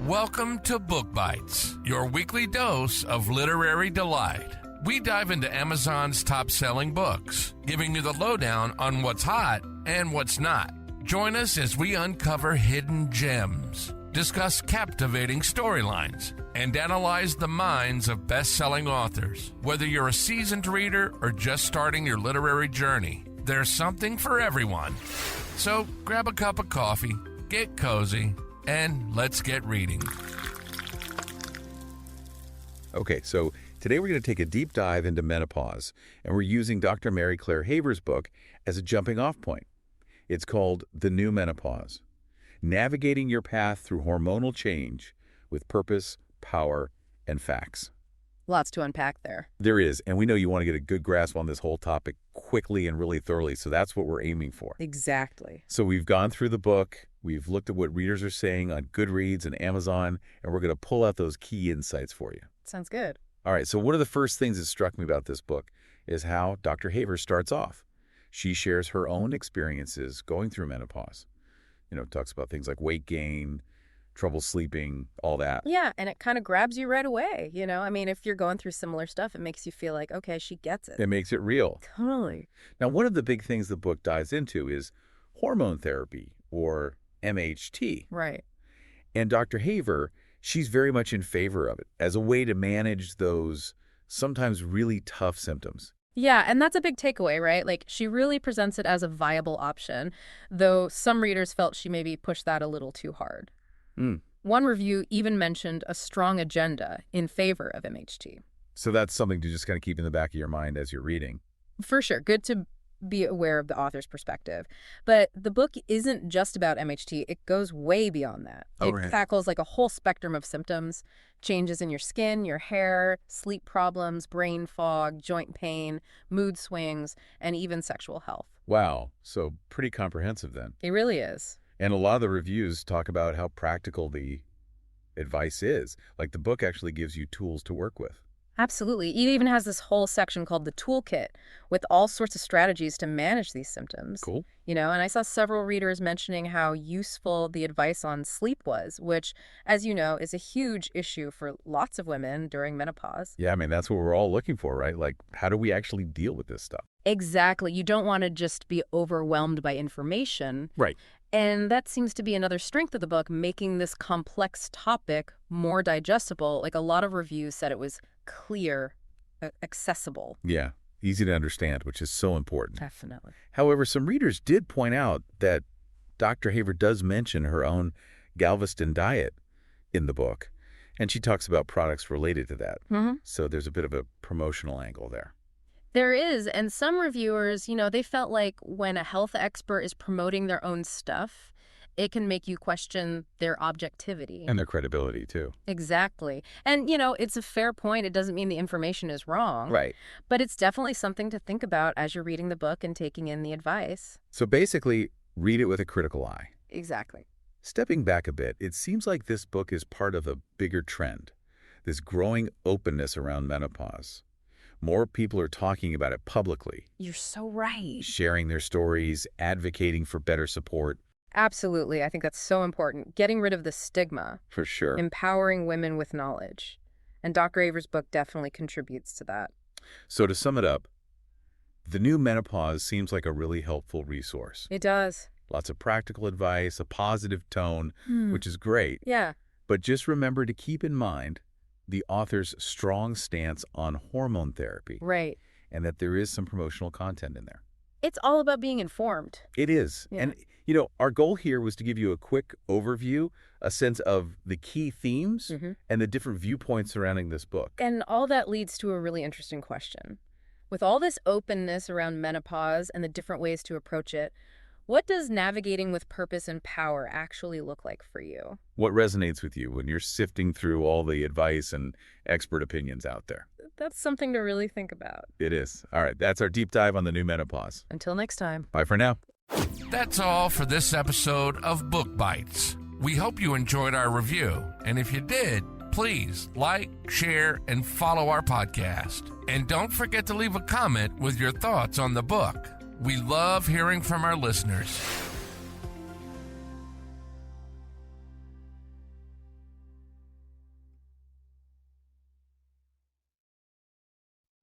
Welcome to Book Bites, your weekly dose of literary delight. We dive into Amazon's top-selling books, giving you the lowdown on what's hot and what's not. Join us as we uncover hidden gems, discuss captivating storylines, and analyze the minds of best-selling authors. Whether you're a seasoned reader or just starting your literary journey, there's something for everyone. So grab a cup of coffee, get cozy, and let's get reading. Okay, so today we're going to take a deep dive into menopause, and we're using Dr. Mary Claire Haver's book as a jumping-off point. It's called The New Menopause, Navigating Your Path Through Hormonal Change with Purpose, Power, and Facts. Lots to unpack there. There is, and we know you want to get a good grasp on this whole topic quickly and really thoroughly, so that's what we're aiming for. Exactly. So we've gone through the book, we've looked at what readers are saying on Goodreads and Amazon, and we're going to pull out those key insights for you. Sounds good. All right, so one of the first things that struck me about this book is how Dr. Haver starts off. She shares her own experiences going through menopause. Talks about things like weight gain, trouble sleeping, all that. Yeah, and it kind of grabs you right away, if you're going through similar stuff, it makes you feel like, okay, she gets it. It makes it real. Totally. Now, one of the big things the book dives into is hormone therapy, or MHT. Right. And Dr. Haver, she's very much in favor of it as a way to manage those sometimes really tough symptoms. Yeah, and that's a big takeaway, right? Like, she really presents it as a viable option, though some readers felt she maybe pushed that a little too hard. One review even mentioned a strong agenda in favor of MHT. So that's something to just kind of keep in the back of your mind as you're reading. For sure. Good to be aware of the author's perspective. But the book isn't just about MHT. It goes way beyond that. It tackles like a whole spectrum of symptoms, changes in your skin, your hair, sleep problems, brain fog, joint pain, mood swings, and even sexual health. Wow. So pretty comprehensive then. It really is. And a lot of the reviews talk about how practical the advice is. Like, the book actually gives you tools to work with. Absolutely. It even has this whole section called the toolkit with all sorts of strategies to manage these symptoms. Cool. And I saw several readers mentioning how useful the advice on sleep was, which, as you know, is a huge issue for lots of women during menopause. Yeah, that's what we're all looking for, right? Like, how do we actually deal with this stuff? Exactly. You don't want to just be overwhelmed by information. Right. And that seems to be another strength of the book, making this complex topic more digestible. Like, a lot of reviews said it was clear, accessible. Yeah, easy to understand, which is so important. Definitely. However, some readers did point out that Dr. Haver does mention her own Galveston diet in the book, and she talks about products related to that. So there's a bit of a promotional angle there. There is, and some reviewers, they felt like when a health expert is promoting their own stuff, it can make you question their objectivity. And their credibility, too. Exactly. And, it's a fair point. It doesn't mean the information is wrong. Right. But it's definitely something to think about as you're reading the book and taking in the advice. So basically, read it with a critical eye. Exactly. Stepping back a bit, it seems like this book is part of a bigger trend, this growing openness around menopause. More people are talking about it publicly. You're so right. Sharing their stories, advocating for better support. Absolutely. I think that's so important. Getting rid of the stigma. For sure. Empowering women with knowledge. And Dr. Haver's book definitely contributes to that. So to sum it up, The New Menopause seems like a really helpful resource. It does. Lots of practical advice, a positive tone, which is great. Yeah. But just remember to keep in mind the author's strong stance on hormone therapy. Right. And that there is some promotional content in there. It's all about being informed. It is. Yeah. And, our goal here was to give you a quick overview, a sense of the key themes and the different viewpoints surrounding this book. And all that leads to a really interesting question. With all this openness around menopause and the different ways to approach it, what does navigating with purpose and power actually look like for you? What resonates with you when you're sifting through all the advice and expert opinions out there? That's something to really think about. It is. All right, that's our deep dive on The New Menopause. Until next time. Bye for now. That's all for this episode of Book Bites. We hope you enjoyed our review, and if you did, please like, share, and follow our podcast. And don't forget to leave a comment with your thoughts on the book. We love hearing from our listeners.